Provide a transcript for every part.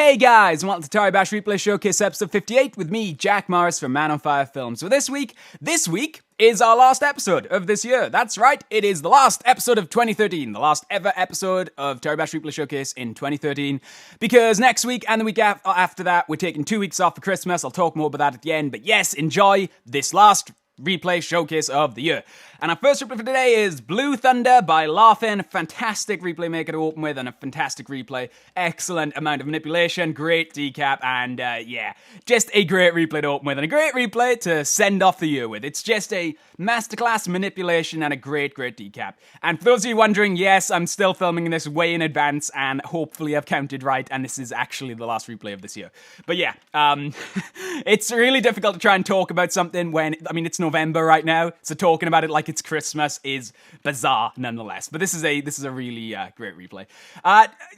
Hey guys, welcome to Toribash Replay Showcase episode 58 with me, Jack Morris from Man on Fire Films. So this week is our last episode of this year. That's right, it is the last episode of 2013, the last ever episode of Toribash Replay Showcase in 2013, because next week and the week after that, we're taking 2 weeks off for Christmas. I'll talk more about that at the end, but yes, enjoy this last replay showcase of the year. And our first replay for today is Blue Thunder by Larfin. Fantastic replay maker to open with and a fantastic replay. Excellent amount of manipulation, great decap, and yeah, just a great replay to open with and a great replay to send off the year with. It's just a masterclass manipulation and a great decap. And for those of you wondering, yes, I'm still filming this way in advance and hopefully I've counted right and this is actually the last replay of this year. But yeah, it's really difficult to try and talk about something when, I mean, it's November right now, so talking about it like it's Christmas is bizarre nonetheless. But this is a really great replay.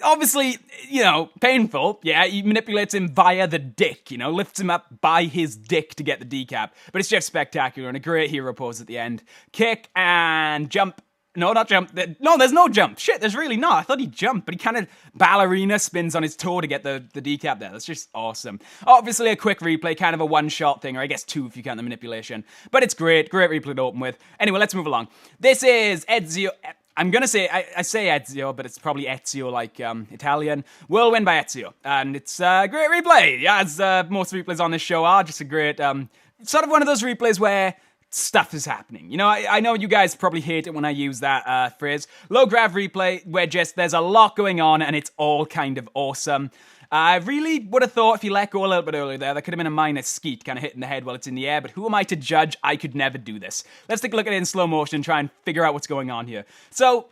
Obviously, you know, painful. Yeah, he manipulates him via the dick, you know, lifts him up by his dick to get the decap. But it's just spectacular and a great hero pose at the end. Kick and jump. No, not jump. No, there's no jump. Shit, there's really not. I thought he'd jump, but he kind of ballerina spins on his toe to get the decap there. That's just awesome. Obviously, a quick replay, kind of a one-shot thing, or I guess two if you count the manipulation. But it's great. Great replay to open with. Anyway, let's move along. This is Edzio. I'm going to say, I say Edzio, but it's probably Edzio like Italian. Whirlwind by Edzio. And it's a great replay. Yeah, as most replays on this show are. Just a great, sort of one of those replays where stuff is happening. You know, I know you guys probably hate it when I use that phrase. Low grav replay, where just there's a lot going on and it's all kind of awesome. I really would have thought if you let go a little bit earlier there could have been a minor skeet kind of hitting the head while it's in the air, but who am I to judge? I could never do this. Let's take a look at it in slow motion and try and figure out what's going on here. So,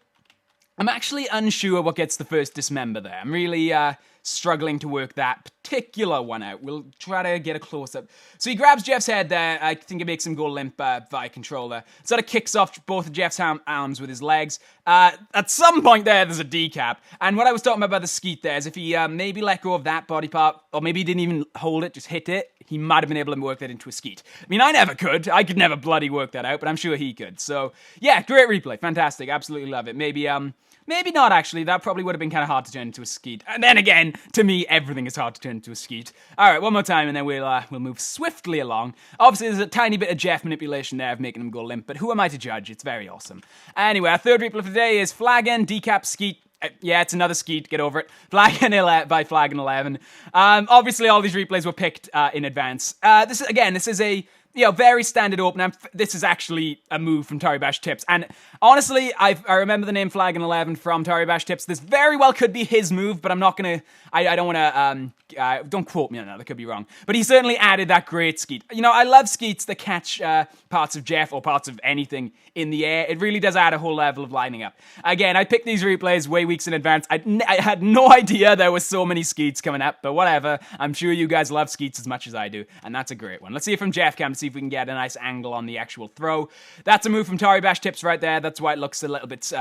I'm actually unsure what gets the first dismember there. I'm really struggling to work that particular one out. We'll try to get a close-up. So he grabs Jeff's head there. I think it makes him go limp via control there. Sort of kicks off both of Jeff's arms with his legs. At some point there's a decap. And what I was talking about the skeet there is if he maybe let go of that body part, or maybe he didn't even hold it, just hit it, he might have been able to work that into a skeet. I mean, I never could. I could never bloody work that out, but I'm sure he could. So, yeah, great replay. Fantastic. Absolutely love it. Maybe not, actually. That probably would have been kind of hard to turn into a skeet. And then again, to me, everything is hard to turn into a skeet. All right, one more time, and then we'll move swiftly along. Obviously, there's a tiny bit of Jeff manipulation there of making him go limp, but who am I to judge? It's very awesome. Anyway, our third replay for today is Flagin, decap, skeet. Yeah, it's another skeet, get over it. Flagin by Flagin 11. Obviously, all these replays were picked in advance. This is a very standard opener. This is actually a move from Toribash Tips. And honestly, I remember the name Flagin 11 from Toribash Tips. This very well could be his move, but I'm not going to... I don't want to... don't quote me on that, that could be wrong. But he certainly added that great skeet. You know, I love skeets that catch parts of Jeff or parts of anything in the air. It really does add a whole level of lining up. Again, I picked these replays way weeks in advance. I had no idea there were so many skeets coming up, but whatever. I'm sure you guys love skeets as much as I do, and that's a great one. Let's see it from Jeff Cam to see if we can get a nice angle on the actual throw. That's a move from Toribash Tips right there. That's why it looks a little bit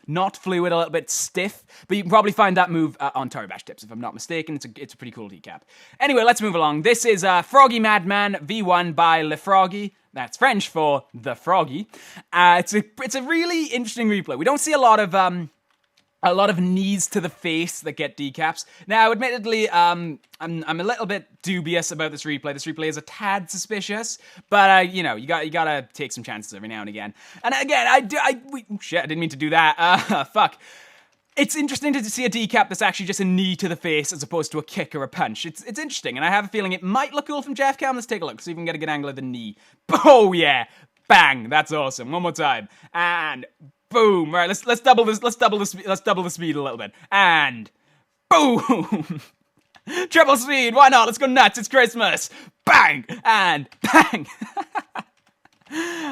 not fluid, a little bit stiff, but you can probably find that move on Toribash Tips, if I'm not mistaken. It's a pretty cool decap. Anyway, let's move along. This is Froggy Madman V1 by Le Froggy. That's French for The Froggy. It's a really interesting replay. We don't see a lot of knees to the face that get decaps. Now, admittedly, I'm a little bit dubious about this replay. This replay is a tad suspicious, but you know, you gotta take some chances every now and again. And again, shit, I didn't mean to do that. Fuck. It's interesting to see a decap that's actually just a knee to the face as opposed to a kick or a punch. It's interesting, and I have a feeling it might look cool from Jeff Cam. Let's take a look, see if we can get a good angle of the knee. Oh yeah, bang! That's awesome. One more time, and boom! Right, let's double this. Let's double the speed a little bit, and boom! Triple speed. Why not? Let's go nuts. It's Christmas. Bang and bang.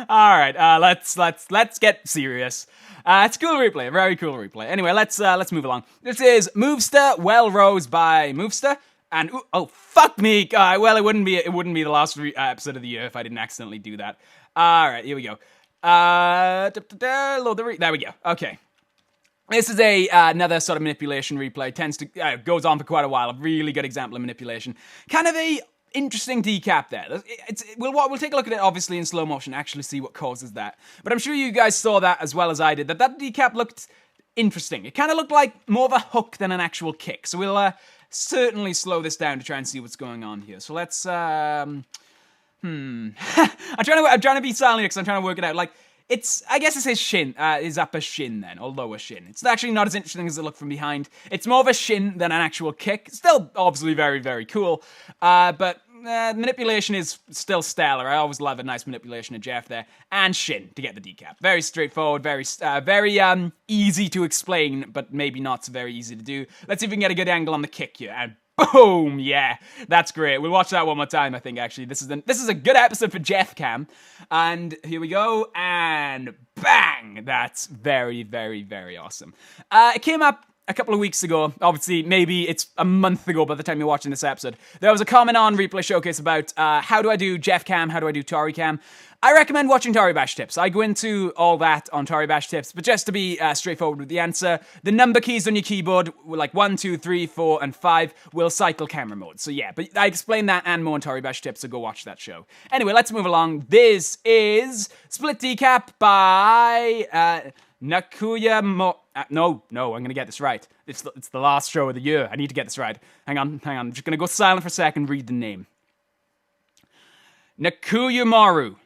All right, let's get serious. It's a cool replay, a very cool replay. Anyway, let's move along. This is Mster, Well Rose by Mster, and oh fuck me, well it wouldn't be the last episode of the year if I didn't accidentally do that. All right, here we go. There we go. Okay. This is another sort of manipulation replay. Goes on for quite a while. A really good example of manipulation. Kind of a interesting decap there. We'll take a look at it obviously in slow motion, actually see what causes that. But I'm sure you guys saw that as well as I did. That decap looked interesting. It kind of looked like more of a hook than an actual kick. So we'll certainly slow this down to try and see what's going on here. So let's, I'm trying to be silent because I'm trying to work it out. Like, I guess it's his shin, his upper shin then, or lower shin. It's actually not as interesting as it looked from behind. It's more of a shin than an actual kick. Still, obviously, very, very cool. But manipulation is still stellar. I always love a nice manipulation of Jeff there. And shin to get the decap. Very straightforward, very easy to explain, but maybe not so very easy to do. Let's see if we can get a good angle on the kick here. And boom! Yeah, that's great. We'll watch that one more time, I think, actually. This is a good episode for Jeff Cam. And here we go, and bang! That's very, very, very awesome. It came up a couple of weeks ago. Obviously, maybe it's a month ago by the time you're watching this episode. There was a comment on Replay Showcase about how do I do Jeff Cam, how do I do Tori Cam. I recommend watching Toribash tips. I go into all that on Toribash tips, but just to be straightforward with the answer, the number keys on your keyboard, like 1, 2, 3, 4, and 5, will cycle camera mode. So yeah, but I explain that and more on Toribash tips, so go watch that show. Anyway, let's move along. This is Split Decap by Naku Maru. No, I'm gonna get this right. It's the last show of the year. I need to get this right. Hang on. I'm just gonna go silent for a second, read the name. Naku Maru.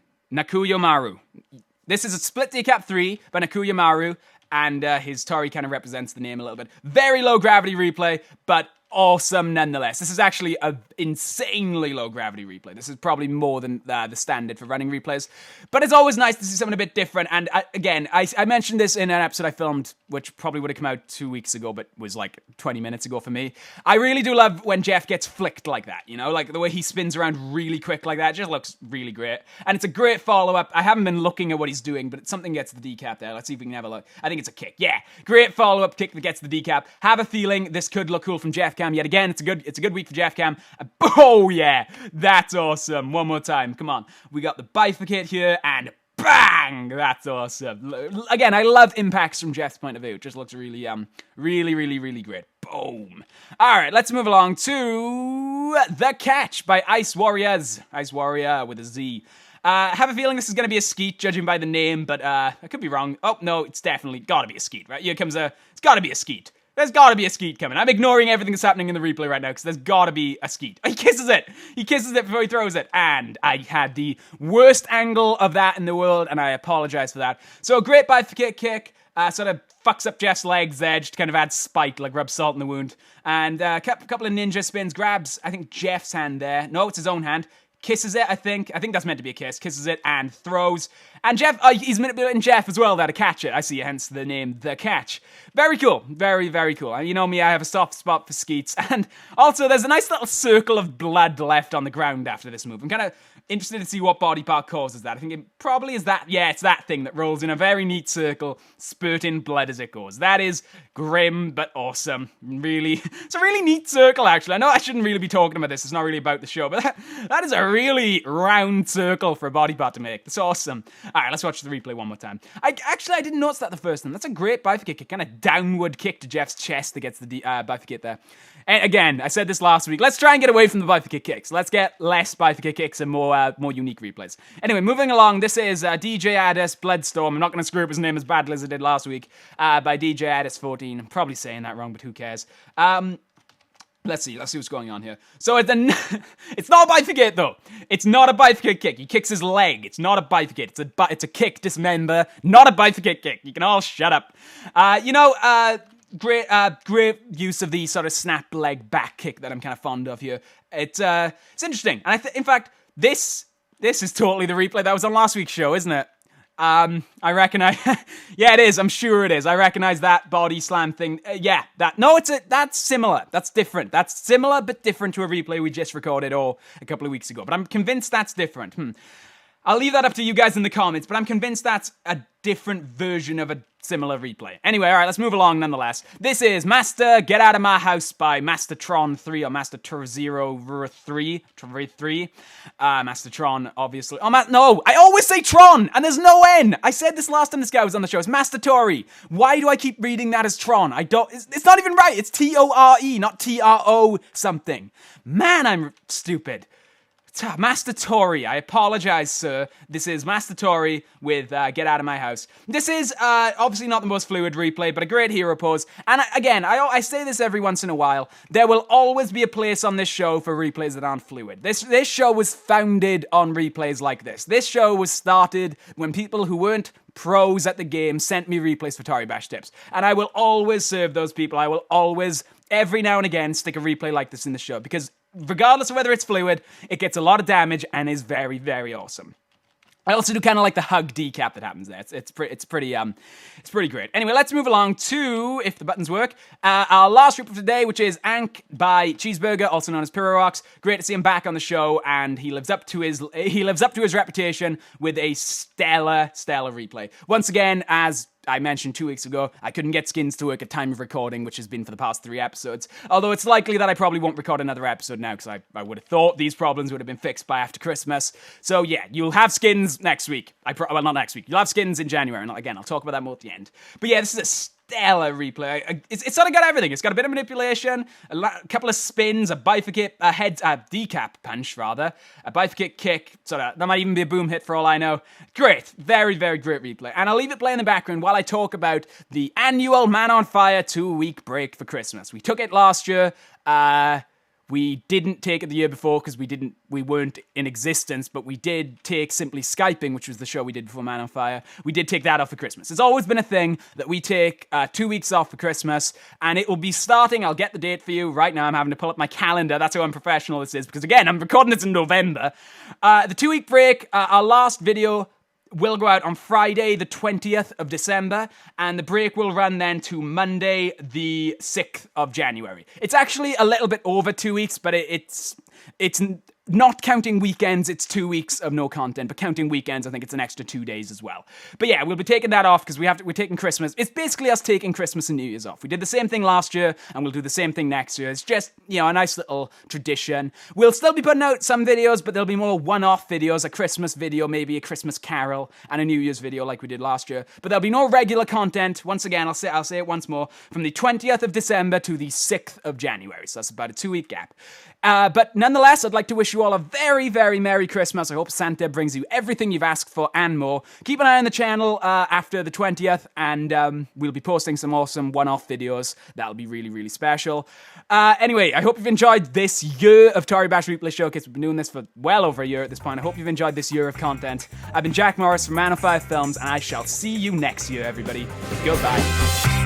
This is a Split Decap 3 by Naku Maru, and his Tori kind of represents the name a little bit. Very low gravity replay, but awesome nonetheless. This is actually an insanely low gravity replay. This is probably more than the standard for running replays. But it's always nice to see something a bit different. And again, I mentioned this in an episode I filmed, which probably would have come out 2 weeks ago, but was like 20 minutes ago for me. I really do love when Jeff gets flicked like that, you know? Like the way he spins around really quick like that. It just looks really great. And it's a great follow-up. I haven't been looking at what he's doing, but something gets the decap there. Let's see if we can have a look. I think it's a kick. Yeah, great follow-up kick that gets the decap. Have a feeling this could look cool from Jeff Cam yet again. It's a good week for Jeff Cam. Oh yeah, that's awesome. One more time, come on. We got the bifurcate here, and bang! That's awesome. Again, I love impacts from Jeff's point of view. It just looks really, really great. Boom. All right, let's move along to The Catch by Ice Warriors. Ice Warrior with a Z. I have a feeling this is going to be a skeet, judging by the name, but I could be wrong. Oh, no, it's definitely got to be a skeet, right? Here comes it's got to be a skeet. There's got to be a skeet coming. I'm ignoring everything that's happening in the replay right now because there's got to be a skeet. He kisses it. He kisses it before he throws it. And I had the worst angle of that in the world, and I apologize for that. So a great bifurcate kick. Sort of fucks up Jeff's legs there, just kind of adds spite, like rubs salt in the wound. And a couple of ninja spins, grabs, I think, Jeff's hand there. No, it's his own hand. Kisses it, I think. I think that's meant to be a kiss. Kisses it and throws. And Jeff, he's manipulating Jeff as well there to catch it. I see, hence the name The Catch. Very cool. Very, very cool. And you know me, I have a soft spot for skeets. And also, there's a nice little circle of blood left on the ground after this move. I'm kind of interested to see what body part causes that. I think it probably is that. Yeah, it's that thing that rolls in a very neat circle, spurting blood as it goes. That is grim, but awesome. Really, it's a really neat circle, actually. I know I shouldn't really be talking about this. It's not really about the show, but that is a really round circle for a body part to make. That's awesome. All right, let's watch the replay one more time. I didn't notice that the first time. That's a great bifurcate kick, kind of downward kick to Jeff's chest that gets the bifurcate there. And again, I said this last week. Let's try and get away from the bifurcate kicks. Let's get less bifurcate kicks and more unique replays. Anyway, moving along. This is DJ Addis Bloodstorm. I'm not going to screw up his name as badly as I did last week. By DJ Addis 14. I'm probably saying that wrong, but who cares? Let's see what's going on here. So it's not a bifurcate though. It's not a bifurcate kick. He kicks his leg. It's not a bifurcate. It's a kick, dismember. Not a bifurcate kick. You can all shut up. Great use of the sort of snap leg back kick that I'm kind of fond of here. It's interesting. And in fact, this is totally the replay that was on last week's show, isn't it? I recognize, yeah, it is. I'm sure it is. I recognize that body slam thing. That's similar. That's different. That's similar, but different to a replay we just recorded a couple of weeks ago. But I'm convinced that's different. I'll leave that up to you guys in the comments, but I'm convinced that's a different version of a similar replay. Anyway, all right, let's move along nonetheless. This is Mster, Get Out of My House by Mastertron 3 or Master Tur 03. Mastertron, obviously. No, I always say Tron, and there's no N. I said this last time this guy was on the show. It's Master Tori. Why do I keep reading that as Tron? It's not even right. It's Tore, not TRO something. Man, I'm stupid. Master Tori. I apologize, sir. This is Master Tori with Get Out of My House. This is obviously not the most fluid replay, but a great hero pose. And again, I say this every once in a while. There will always be a place on this show for replays that aren't fluid. This show was founded on replays like this. This show was started when people who weren't pros at the game sent me replays for Toribash tips. And I will always serve those people. I will always, every now and again, stick a replay like this in the show, because regardless of whether it's fluid, it gets a lot of damage and is very, very awesome. I also do kind of like the hug decap that happens there. It's pretty great. Anyway, let's move along to, if the buttons work, our last group of today, which is Ank by Cheeseburger, also known as Pyrox. Great to see him back on the show, and he lives up to his reputation with a stellar replay. Once again, as I mentioned 2 weeks ago, I couldn't get skins to work at time of recording, which has been for the past 3 episodes. Although it's likely that I probably won't record another episode now, because I would have thought these problems would have been fixed by after Christmas. So yeah, you'll have skins next week. Well, not next week. You'll have skins in January. And again, I'll talk about that more at the end. But yeah, this is a stellar replay. It's sort of got everything. It's got a bit of manipulation, a couple of spins, a bifurcate, a decap punch rather, a bifurcate kick. That might even be a boom hit for all I know. Great, very, very great replay. And I'll leave it play in the background while I talk about the annual Man on Fire 2-week break for Christmas. We took it last year. We didn't take it the year before because we weren't in existence, but we did take Simply Skyping, which was the show we did before Man on Fire. We did take that off for Christmas. It's always been a thing that we take 2 weeks off for Christmas, and it will be starting, I'll get the date for you right now. I'm having to pull up my calendar. That's how unprofessional this is, because again, I'm recording this in November. The 2-week break, our last video will go out on Friday, the 20th of December, and the break will run then to Monday, the 6th of January. It's actually a little bit over 2 weeks, but it's not counting weekends, it's 2 weeks of no content, but counting weekends, I think it's an extra 2 days as well. But yeah, we'll be taking that off because we're taking Christmas. It's basically us taking Christmas and New Year's off. We did the same thing last year, and we'll do the same thing next year. It's just, a nice little tradition. We'll still be putting out some videos, but there'll be more one-off videos, a Christmas video, maybe a Christmas carol, and a New Year's video like we did last year. But there'll be no regular content. Once again, I'll say it once more, from the 20th of December to the 6th of January. So that's about a 2-week gap. But nonetheless, I'd like to wish you all a very, very Merry Christmas. I hope Santa brings you everything you've asked for and more. Keep an eye on the channel after the 20th, and we'll be posting some awesome one-off videos. That'll be really, really special. Anyway, I hope you've enjoyed this year of Toribash Replay Showcase. We've been doing this for well over a year at this point. I hope you've enjoyed this year of content. I've been Jack Morris from Man on Fire Films, and I shall see you next year, everybody. Goodbye.